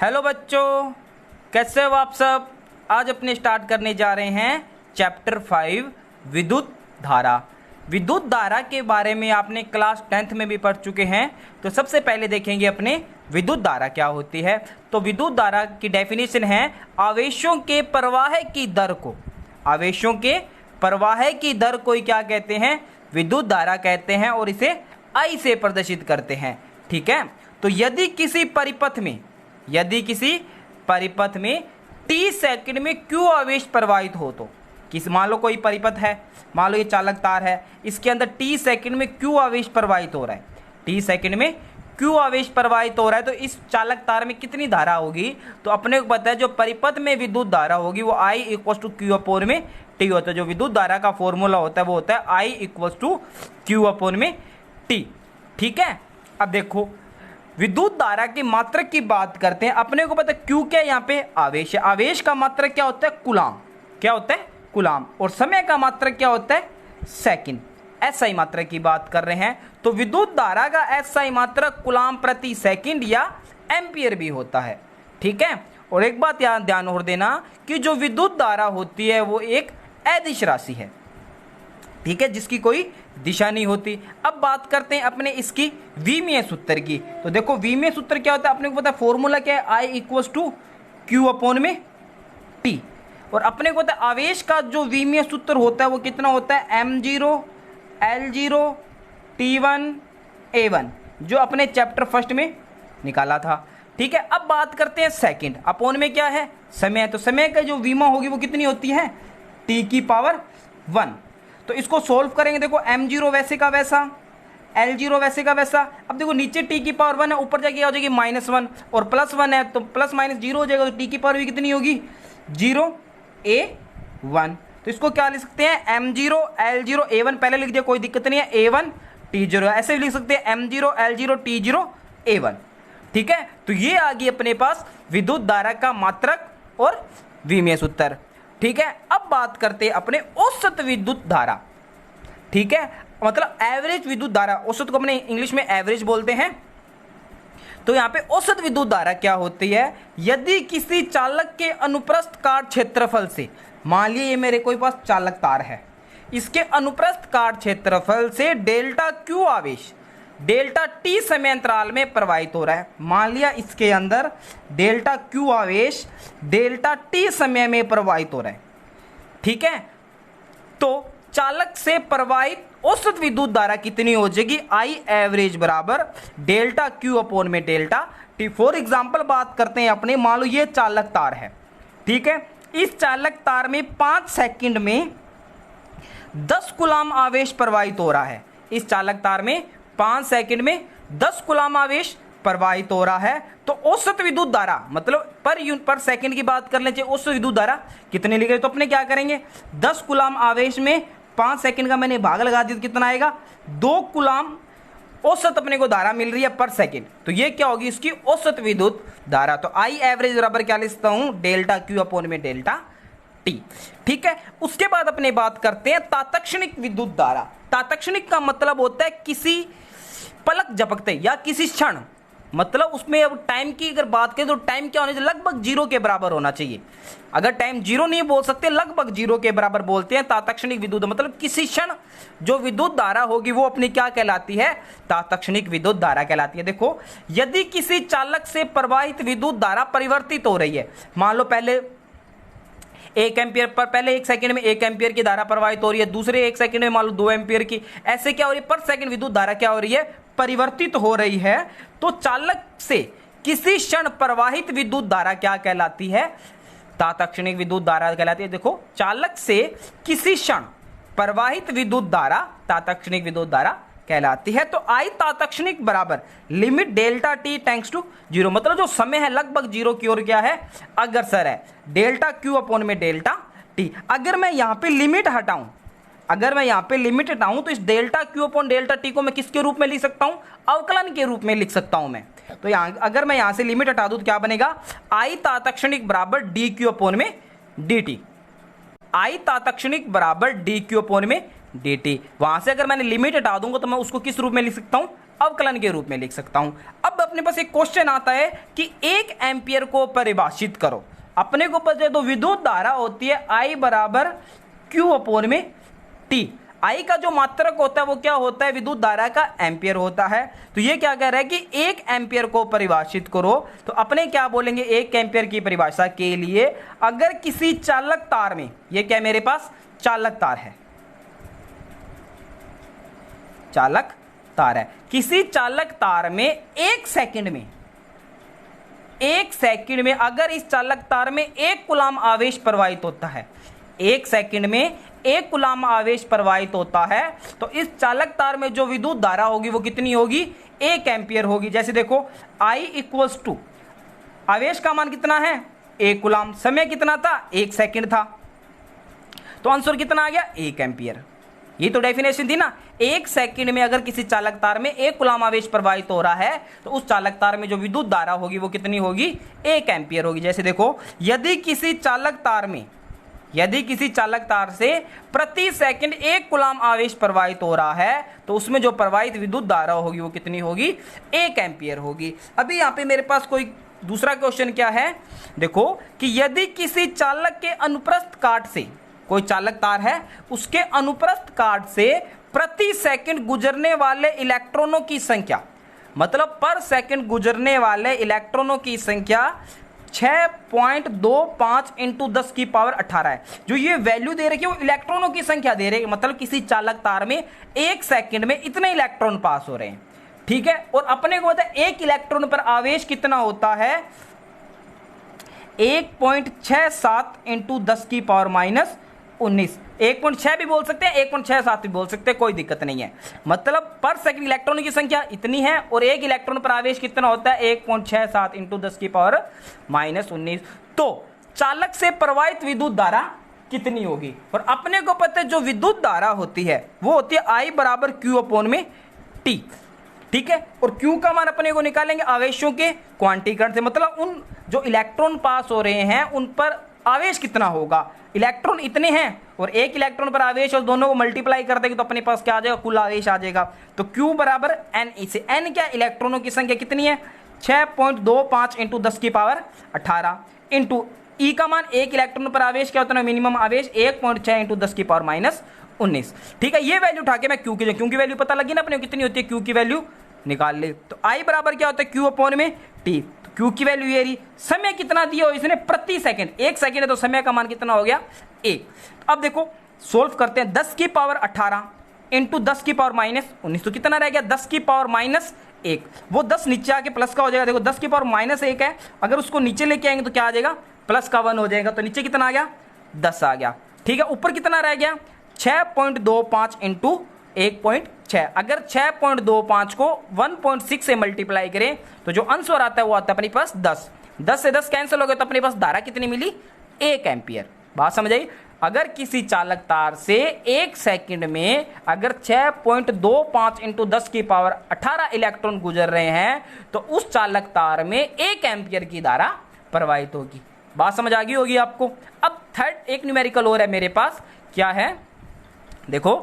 Hello बच्चों, कैसे हो आप सब। आज अपने स्टार्ट करने जा रहे हैं चैप्टर 5 विद्युत धारा। विद्युत धारा के बारे में आपने क्लास 10th में भी पढ़ चुके हैं। तो सबसे पहले देखेंगे अपने विद्युत धारा क्या होती है। तो विद्युत धारा की डेफिनेशन है आवेशों के प्रवाह की दर को, आवेशों के प्रवाह की दर को ही क्या कहते हैं, विद्युत धारा कहते हैं, और इसे I से प्रदर्शित करते हैं। ठीक है। तो यदि किसी परिपथ में t सेकंड में q आवेश प्रवाहित हो, तो मान लो कोई परिपथ है, मान लो ये चालक तार है, इसके अंदर t सेकंड में q आवेश प्रवाहित हो रहा है, t सेकंड में q आवेश प्रवाहित हो रहा है, तो इस चालक तार में कितनी धारा होगी। तो अपने को पता है जो परिपथ में विद्युत धारा होगी वो I = Q/T होता है। जो विद्युत धारा का फॉर्मूला होता है वो होता है I = Q/T। ठीक है। अब देखो विद्युत धारा की मात्रक की बात करते हैं। अपने को पता है Q क्या है, यहाँ पे आवेश है। आवेश का मात्रक क्या होता है, कूलाम। क्या होता है, कूलाम। और समय का मात्रक क्या होता है, सेकंड। SI मात्रक की बात कर रहे हैं। तो विद्युत धारा का SI मात्रक कूलाम प्रति सेकंड या एम्पियर भी होता है। ठीक है। और एक बात यहाँ ध्यान और देना कि जो विद्युत धारा होती है वो एक अदिश राशि है। ठीक है, जिसकी कोई दिशा नहीं होती। अब बात करते हैं अपने इसकी विमीय सूत्र की। तो देखो विमीय सूत्र क्या होता है, अपने को पता है फॉर्मूला क्या है, I = Q/T। और अपने को पता है आवेश का जो विमीय सूत्र होता है वो कितना होता है, m0 l0 t1 a1, जो अपने चैप्टर फर्स्ट में निकाला था। ठीक है। अब बात करते हैं सेकंड। अपॉन में क्या है, समय। तो समय का जो विमा होगी वो कितनी होती है, t⁻1। तो इसको सोल्व करेंगे। देखो m0 वैसे का वैसा, l0 वैसे का वैसा। अब देखो नीचे t⁻1 है, ऊपर जाके हो जाएगी -1, और +1 है तो प्लस माइनस 0 हो जाएगा। तो t⁻भी कितनी होगी, 0 a1। तो इसको क्या लिख सकते हैं, m0 l0 a1 पहले लिख दिया, कोई दिक्कत नहीं है, a1 t0। ऐसे भी लिख सकते हैं m0 l0 t0 a1। ठीक है। तो ये आ गई अपने पास विद्युत धारा का मात्रक और विमीय सूत्र। ठीक है। अब बात करते हैं अपने औसत विद्युत धारा। ठीक है, मतलब एवरेज विद्युत धारा। औसत को अपने इंग्लिश में एवरेज बोलते हैं। तो यहाँ पे औसत विद्युत धारा क्या होती है, यदि किसी चालक के अनुप्रस्थ काट क्षेत्रफल से, मान लीजिए ये मेरे कोई पास चालक तार है, इसके अनुप्रस्थ काट क्षेत्रफल से ΔQ आवेश ΔT समय अंतराल में प्रवाहित हो रहा है। मान लिया इसके अंदर ΔQ आवेश ΔT समय में प्रवाहित हो रहा है। ठीक है। तो चालक से प्रवाहित औसत विद्युत धारा कितनी हो जाएगी, I एवरेज बराबर ΔQ/ΔT। फॉर एग्जाम्पल बात करते हैं अपने, मान लो ये चालक तार है। ठीक है। इस चालक तार में 5 सेकंड में 10 कूलाम आवेश प्रवाहित हो रहा है। इस चालक तार में 5 सेकंड में 10 कूलाम आवेश प्रवाहित हो रहा है। तो औसत विद्युत धारा मतलब पर सेकंड की बात कर लें, औसत विद्युत धारा कितने लिख रहे, तो अपने क्या करेंगे, 10 कूलाम आवेश में 5 सेकंड का मैंने भाग लगा दिया, तो कितना आएगा, 2 कूलाम औसत अपने को धारा मिल रही है पर सेकंड। तो ये क्या होगी, इसकी औसत विद्युत धारा। तो I एवरेज बराबर क्या लिखता हूं, ΔQ/ΔT। ठीक है। उसके बाद अपने बात करते हैं तात्क्षणिक विद्युत धारा। तात्क्षणिक का मतलब होता है किसी पलक झपकते या किसी क्षण, मतलब उसमें अब टाइम की अगर बात करें तो टाइम क्या होना चाहिए, लगभग 0 के बराबर होना चाहिए। अगर टाइम 0 नहीं बोल सकते, लगभग 0 के बराबर बोलते हैं तात्क्षणिक विद्युत, मतलब किसी क्षण जो विद्युत धारा होगी वो अपनी क्या कहलाती है, तात्क्षणिक विद्युत धारा कहलाती है। देखो यदि किसी चालक से प्रवाहित विद्युत धारा परिवर्तित हो रही है, मान लो पहले 1 एम्पियर पर, पहले 1 सेकंड में 1 एम्पियर की धारा प्रवाहित हो रही है, दूसरे 1 सेकंड में मान लो 2 एम्पियर की, ऐसे क्या हो रही है, पर सेकंड विद्युत धारा क्या हो रही है, परिवर्तित हो रही है। तो चालक से किसी क्षण प्रवाहित विद्युत धारा क्या कहलाती है, तात्क्षणिक विद्युत धारा कहलाती है। देखो चालक से किसी क्षण प्रवाहित विद्युत धारा तात्क्षणिक विद्युत धारा कहलाती है। तो I तात्क्षणिक बराबर लिमिट ΔT टेंड्स टू 0, मतलब जो समय है लगभग 0 की ओर क्या है, अग्रसर है, ΔQ/ΔT। अगर मैं यहाँ पे लिमिट हटाऊं, तो इस ΔQ/ΔT को मैं किसके रूप में लिख सकता हूं, अवकलन के रूप में लिख सकता हूं मैं। तो यहाँ अगर मैं यहाँ से लिमिट हटा दूं तो क्या बनेगा, I तात्क्षणिक बराबर dQ/dt। I तात्क्षणिक बराबर dQ/dt। वहां से अगर मैंने लिमिट हटा दूंगा तो मैं उसको किस रूप में लिख सकता हूं, अवकलन के रूप में लिख सकता हूं। अब अपने पास एक क्वेश्चन आता है कि 1 एम्पियर को परिभाषित करो। अपने को पता है तो विद्युत धारा होती है I बराबर Q अपॉन में T। I का जो मात्रक होता है वो क्या होता है, विद्युत धारा का एम्पियर होता है। तो ये क्या कह रहा है कि 1 एम्पियर को परिभाषित करो। तो अपने क्या बोलेंगे, 1 एम्पियर की परिभाषा के लिए अगर किसी चालक तार में, ये क्या मेरे पास चालक तार है, चालक तार है, किसी चालक तार में 1 सेकंड में अगर इस चालक तार में 1 कूलाम आवेश प्रवाहित होता है, 1 सेकंड में 1 कूलाम आवेश प्रवाहित होता है, तो इस चालक तार में जो विद्युत धारा होगी वो कितनी होगी, 1 एम्पियर होगी। जैसे देखो I इक्वल्स टू, आवेश का मान कितना है 1 कूलाम, समय कितना था 1 सेकंड था, तो आंसर कितना आ गया 1 एम्पियर। ये तो डेफिनेशन थी ना, 1 सेकंड में अगर किसी चालक तार में 1 कूलाम आवेश प्रवाहित हो रहा है तो उस चालक तार में जो विद्युत धारा होगी वो कितनी होगी, 1 एम्पियर होगी। जैसे देखो यदि किसी चालक तार से प्रति सेकंड 1 कूलाम आवेश प्रवाहित हो रहा है तो उसमें जो प्रवाहित विद्युत धारा होगी वो कितनी होगी, 1 एम्पियर होगी। अभी यहाँ पे मेरे पास कोई दूसरा क्वेश्चन क्या है, देखो कि यदि किसी चालक के अनुप्रस्थ काट से, कोई चालक तार है उसके अनुप्रस्थ काट से प्रति सेकंड गुजरने वाले इलेक्ट्रॉनों की संख्या, मतलब पर सेकंड गुजरने वाले इलेक्ट्रॉनों की संख्या 6.25 इंटू 10 की पावर 18 है। जो ये वैल्यू दे रखी है वो इलेक्ट्रॉनों की संख्या दे रही है, मतलब किसी चालक तार में 1 सेकंड में इतने इलेक्ट्रॉन पास हो रहे हैं, ठीक है। और अपने को पता है 1 इलेक्ट्रॉन पर आवेश कितना होता है, 1.67 इंटू 10 की पावर माइनस 19। 1.6 भी बोल सकते हैं, 1.67 भी बोल सकते हैं, कोई दिक्कत नहीं है। मतलब पर सेकंड इलेक्ट्रॉन की संख्या इतनी है और 1 इलेक्ट्रॉन पर आवेश कितना होता है, 1.67 इंटू 10 की पावर माइनस 19। तो चालक से प्रवाहित विद्युत धारा कितनी होगी, और अपने को पता है जो विद्युत धारा होती है वो होती है I बराबर Q अपॉन में T, ठीक है। और Q का मान अपने को निकालेंगे आवेशों के क्वांटीकरण से, मतलब उन जो इलेक्ट्रॉन पास हो रहे हैं उन पर आवेश कितना होगा, इलेक्ट्रॉन इतने हैं और 1 इलेक्ट्रॉन पर आवेश, और दोनों को मल्टीप्लाई कर देंगे तो अपने पास क्या आ जाएगा, कुल आवेश आ जाएगा। तो Q बराबर N, इसे N क्या, इलेक्ट्रॉनों की संख्या कितनी है 6.25 इंटू 10 की पावर 18 इंटू E का मान 1 इलेक्ट्रॉन पर आवेश क्या होता है, मिनिमम आवेश 1.6 इंटू 10 की पावर माइनस 19, ठीक है। ये वैल्यू उठा के मैं Q की वैल्यू पता लगी ना अपने को कितनी होती है, Q की वैल्यू निकाल ले। तो I बराबर क्या होता है Q अपॉन में T, Q की वैल्यू ये रही। समय कितना दिया हो इसने, प्रति सेकंड, 1 सेकंड है तो समय का मान कितना हो गया 1। अब देखो सोल्व करते हैं, 10 की पावर 18 इंटू 10 की पावर माइनस 19, तो कितना रह गया 10 की पावर माइनस 1, वो 10 नीचे आके प्लस का हो जाएगा। देखो 10 की पावर माइनस 1 है, अगर उसको नीचे लेके आएंगे तो क्या आ जाएगा, प्लस का 1 हो जाएगा, तो नीचे कितना आ गया 10 आ गया, ठीक है। ऊपर कितना रह गया 6.25 इंटू 1.6, अगर 6.25 को 1.6 से मल्टीप्लाई करें तो जो आंसर आता है वो आता है अपने पास 10 से 10 कैंसिल हो गया, तो अपने पास धारा कितनी मिली 1 एम्पियर। बात समझ आई। अगर किसी चालक तार से 1 सेकंड में अगर 6.25 इंटू 10 की पावर 18 इलेक्ट्रॉन गुजर रहे हैं तो उस चालक तार में 1 एम्पियर की धारा प्रवाहित होगी। बात समझ आ गई होगी आपको। अब थर्ड एक न्यूमेरिकल और है मेरे पास, क्या है देखो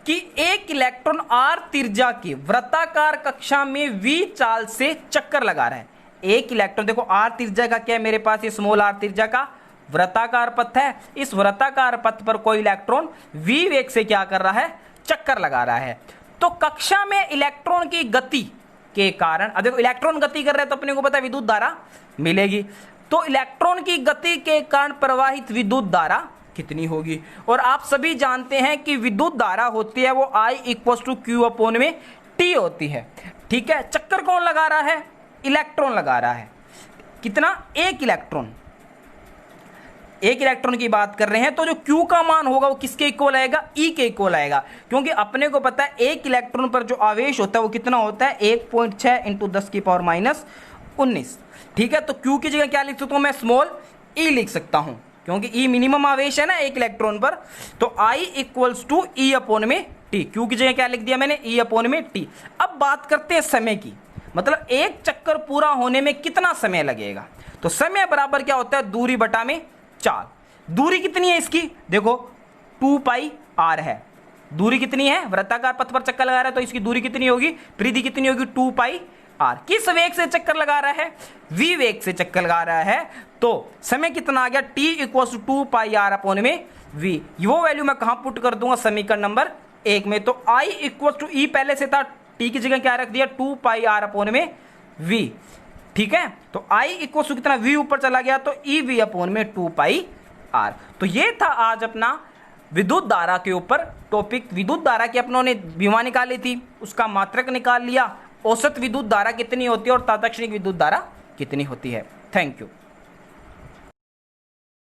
कि 1 इलेक्ट्रॉन r त्रिज्या की वृत्ताकार कक्षा में v चाल से चक्कर लगा रहा है। 1 इलेक्ट्रॉन, देखो r त्रिज्या का क्या है मेरे पास, ये स्मॉल r त्रिज्या का वृत्ताकार पथ है। इस वृत्ताकार पथ पर कोई इलेक्ट्रॉन v वेग से क्या कर रहा है, चक्कर लगा रहा है। तो कक्षा में इलेक्ट्रॉन की गति के कारण, अब देखो इलेक्ट्रॉन गति कर रहे हैं तो अपने को पता है विद्युत धारा मिलेगी, तो इलेक्ट्रॉन की गति के कारण प्रवाहित विद्युत धारा कितनी होगी। और आप सभी जानते हैं कि विद्युत धारा होती है वो I equal to Q upon में T होती है, ठीक है। चक्कर कौन लगा रहा है, इलेक्ट्रॉन लगा रहा है, कितना 1 इलेक्ट्रॉन, 1 इलेक्ट्रॉन की बात कर रहे हैं। तो जो Q का मान होगा वो किसके इक्वल आएगा, E के इक्वल आएगा, क्योंकि अपने को पता है 1 इलेक्ट्रॉन पर जो आवेश होता है वो कितना होता है 1.6 इंटू 10 की पावर माइनस 19, ठीक है। तो Q की जगह क्या लिख सकता हूं मैं, स्मॉल e लिख सकता हूं, क्योंकि E मिनिमम आवेश है ना 1 इलेक्ट्रॉन पर। तो I equals to E upon में T, Q की जगह क्या लिख दिया मैंने, E अपॉन में T। अब बात करते हैं समय की, मतलब एक चक्कर पूरा होने में कितना समय लगेगा। तो समय बराबर क्या होता है, दूरी बटा में चाल। दूरी कितनी है इसकी, देखो 2 पाई r है, दूरी कितनी है, वृत्ताकार पथ पर चक्कर लगा रहा है तो इसकी दूरी कितनी होगी, परिधि कितनी होगी, 2 पाई आर। किस वेग से चक्कर लगा रहा है, v वेग से चक्कर लगा रहा है, तो समय कितना आ गया, t equal to 2 pi r upon में v। वो वैल्यू मैं कहां पुट कर दूंगा, समीकरण नंबर 1 में। तो i इक्वल टू ई पहले से था, t की जगह क्या रख दिया, 2 पाई आर अपॉन में v। ठीक है, तो i इक्वल टू कितना, v ऊपर चला गया तो ई वी अपॉन में 2 पाई आर। तो ये था आज अपना विद्युत धारा के ऊपर टॉपिक। विद्युत धारा की अपनों ने विमा निकाली थी, उसका मात्रक निकाल लिया, औसत विद्युत धारा कितनी होती है और तात्क्षणिक विद्युत धारा कितनी होती है। Thank you.